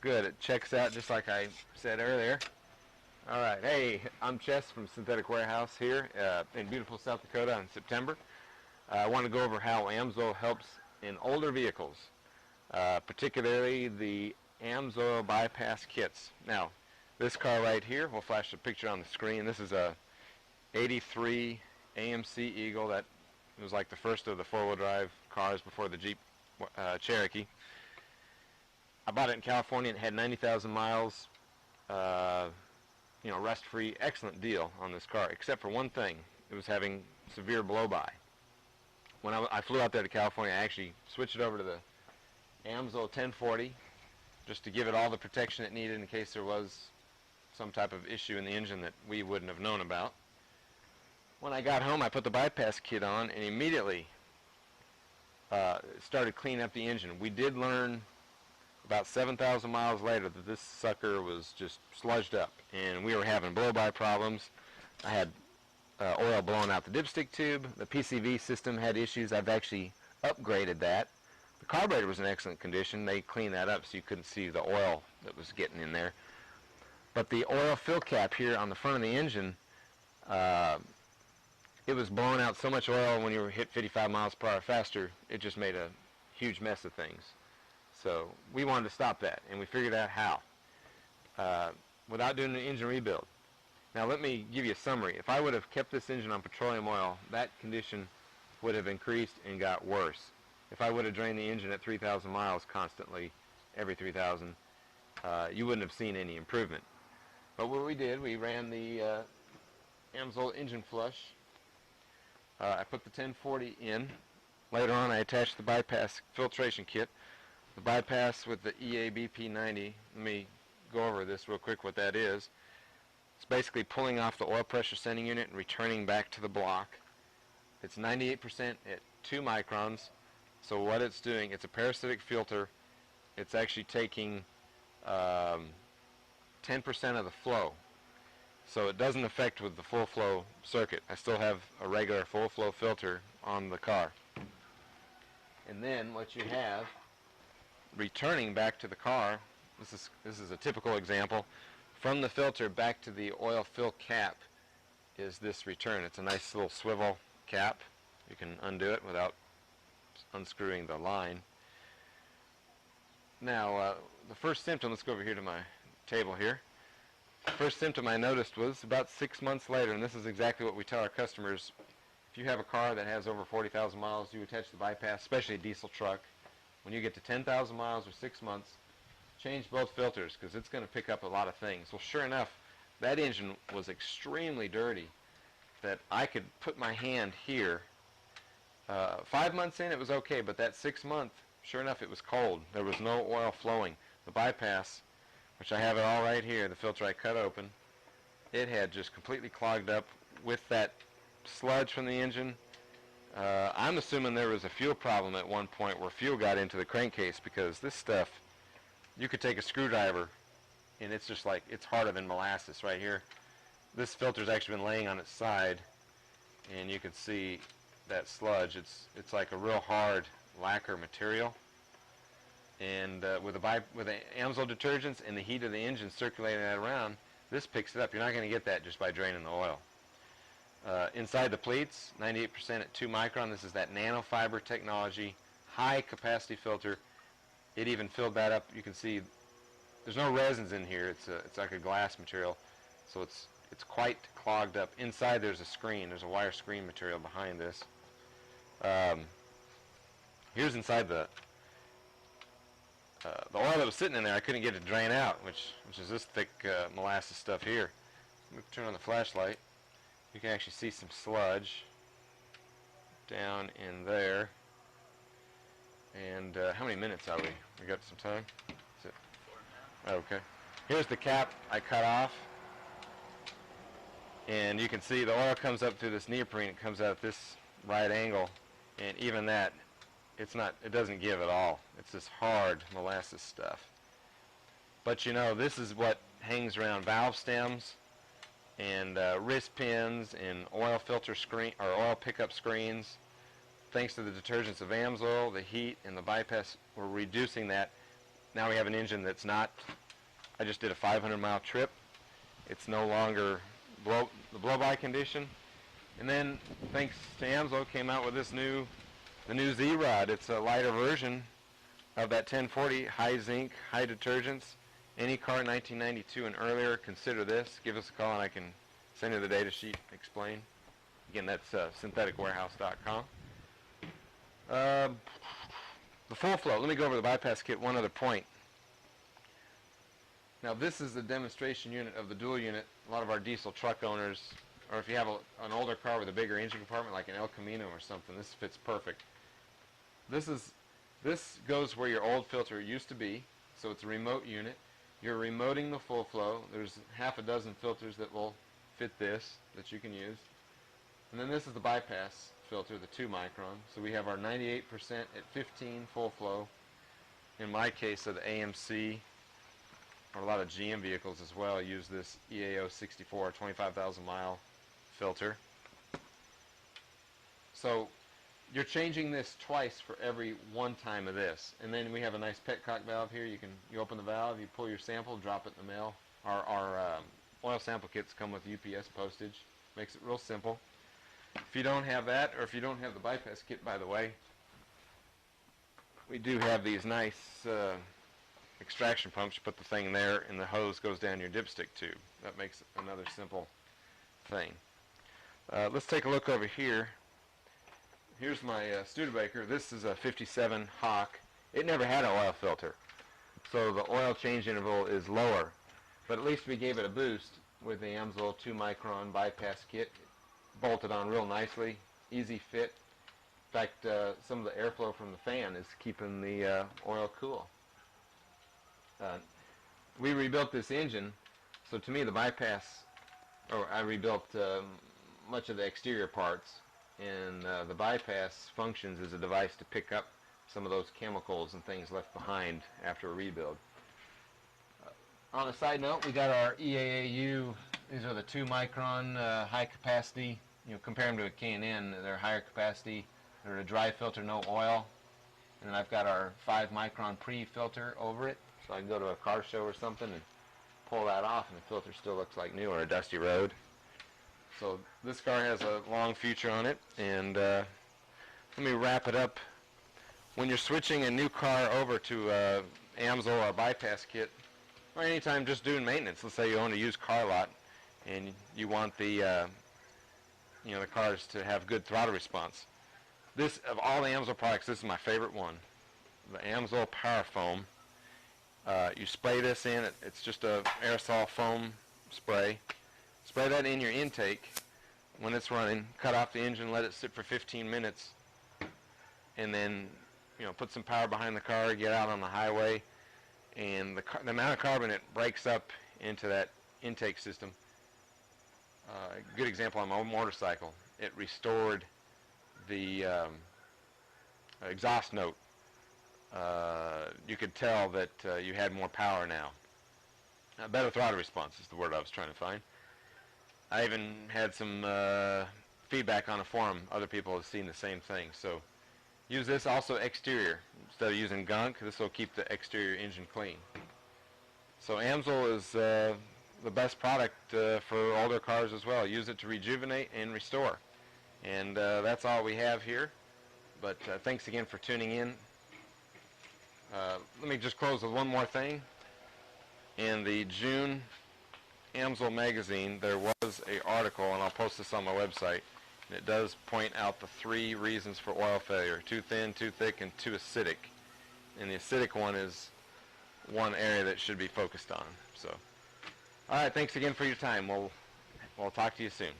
good. It checks out just like I said earlier. All right, hey, I'm Chess from Synthetic Warehouse here in beautiful South Dakota in September. I want to go over how Amsoil helps in older vehicles, particularly the Amsoil bypass kits. Now, this car right here, we'll flash a picture on the screen. This is a 83 AMC Eagle. That was like the first of the four-wheel drive cars before the Jeep Cherokee. I bought it in California and it had 90,000 miles. Rust-free, excellent deal on this car, except for one thing. It was having severe blow-by. When I flew out there to California, I actually switched it over to the Amsoil 1040 just to give it all the protection it needed in case there was some type of issue in the engine that we wouldn't have known about. When I got home, I put the bypass kit on and immediately started cleaning up the engine. We did learn about 7,000 miles later that this sucker was just sludged up and we were having blow-by problems. I had oil blowing out the dipstick tube. The PCV system had issues. I've actually upgraded that. The carburetor was in excellent condition. They cleaned that up so you couldn't see the oil that was getting in there. But the oil fill cap here on the front of the engine, it was blowing out so much oil when you were hit 55 miles per hour faster, it just made a huge mess of things. So we wanted to stop that, and we figured out how without doing an engine rebuild. Now let me give you a summary. If I would have kept this engine on petroleum oil, that condition would have increased and got worse. If I would have drained the engine at 3,000 miles constantly, every 3,000, you wouldn't have seen any improvement. But what we did, we ran the Amsoil engine flush. I put the 1040 in. Later on I attached the bypass filtration kit. The bypass with the EABP90, let me go over this real quick what that is. It's basically pulling off the oil pressure sending unit and returning back to the block. It's 98% at 2 microns. So what it's doing, it's a parasitic filter. It's actually taking 10% of the flow. So it doesn't affect with the full flow circuit. I still have a regular full flow filter on the car. And then what you have returning back to the car, this is a typical example, from the filter back to the oil fill cap is this return. It's a nice little swivel cap. You can undo it without unscrewing the line. Now the first symptom, let's go over here to my table here. The first symptom I noticed was about 6 months later, and this is exactly what we tell our customers. If you have a car that has over 40,000 miles, you attach the bypass, especially a diesel truck. When you get to 10,000 miles or 6 months, change both filters because it's going to pick up a lot of things. Well, sure enough, that engine was extremely dirty that I could put my hand here. 5 months in, it was okay, but that 6 month, sure enough, it was cold. There was no oil flowing. The bypass, which I have it all right here, the filter I cut open, it had just completely clogged up with that sludge from the engine. I'm assuming there was a fuel problem at one point where fuel got into the crankcase, because this stuff, you could take a screwdriver and it's just like, it's harder than molasses right here. This filter's actually been laying on its side and you can see that sludge. It's like a real hard lacquer material, and with the Amsoil detergents and the heat of the engine circulating that around, this picks it up. You're not going to get that just by draining the oil. Inside the pleats, 98% at 2 micron. This is that nanofiber technology, high capacity filter. It even filled that up. You can see there's no resins in here. It's like a glass material, so it's quite clogged up. Inside there's a screen. There's a wire screen material behind this. Here's inside the oil that was sitting in there. I couldn't get it to drain out, which is this thick molasses stuff here. Let me turn on the flashlight. You can actually see some sludge down in there. And how many minutes are we? We got some time? Is it? Okay. Here's the cap I cut off. And you can see the oil comes up through this neoprene. It comes out at this right angle. And even that, it doesn't give at all. It's this hard molasses stuff. But you know, this is what hangs around valve stems and wrist pins and oil filter screen or oil pickup screens. Thanks to the detergents of Amsoil, the heat, and the bypass, we're reducing that now we have an engine that's not, I just did a 500-mile trip. It's no longer the blow-by condition. And then, thanks to Amsoil, came out with the new Z-Rod. It's a lighter version of that 1040, high zinc, high detergents. Any car 1992 and earlier, consider this. Give us a call and I can send you the data sheet, explain. Again, that's syntheticwarehouse.com. The full flow. Let me go over the bypass kit. One other point. Now, this is the demonstration unit of the dual unit. A lot of our diesel truck owners, or if you have an older car with a bigger engine compartment like an El Camino or something, this fits perfect. This goes where your old filter used to be, so it's a remote unit. You're remoting the full flow. There's half a dozen filters that will fit this that you can use. And then this is the bypass filter, the 2 micron. So we have our 98% at 15 full flow. In my case of the AMC, or a lot of GM vehicles as well, use this EAO 64 25,000 mile filter. So you're changing this twice for every one time of this. And then we have a nice petcock valve here. You open the valve, you pull your sample, drop it in the mail. Our oil sample kits come with UPS postage. Makes it real simple. If you don't have that, or if you don't have the bypass kit, by the way, we do have these nice extraction pumps. You put the thing there and the hose goes down your dipstick tube. That makes another simple thing. Let's take a look over here. Here's my Studebaker. This is a 57 Hawk. It never had an oil filter, so the oil change interval is lower, but at least we gave it a boost with the Amsoil 2 micron bypass kit. Bolted on real nicely, easy fit. In fact, some of the airflow from the fan is keeping the oil cool. We rebuilt this engine, so to me the bypass, I rebuilt much of the exterior parts, and the bypass functions as a device to pick up some of those chemicals and things left behind after a rebuild. On a side note, we got our EAAU. These are the 2 micron high capacity. Compare them to a K&N, they're higher capacity. They're a dry filter, no oil. And then I've got our 5 micron pre-filter over it, so I can go to a car show or something and pull that off and the filter still looks like new, or a dusty road. So this car has a long future on it. And let me wrap it up. When you're switching a new car over to Amsoil or bypass kit, or anytime just doing maintenance, let's say you own a used car lot and you want the the cars to have good throttle response. This, of all the Amsoil products, this is my favorite one. The Amsoil Power Foam. You spray this in, it's just a aerosol foam spray. Spray that in your intake when it's running, cut off the engine, let it sit for 15 minutes, and then put some power behind the car, get out on the highway, and the amount of carbon it breaks up into that intake system. A good example on my motorcycle, it restored the exhaust note. You could tell that you had more power now. Better throttle response is the word I was trying to find. I even had some feedback on a forum. Other people have seen the same thing. So use this also exterior. Instead of using gunk, this will keep the exterior engine clean. So Amsoil is the best product for older cars as well. Use it to rejuvenate and restore. And that's all we have here. But thanks again for tuning in. Let me just close with one more thing. In the June Amsoil magazine, there was an article, and I'll post this on my website, and it does point out the 3 reasons for oil failure: too thin, too thick, and too acidic. And the acidic one is one area that should be focused on. So, all right, thanks again for your time. We'll talk to you soon.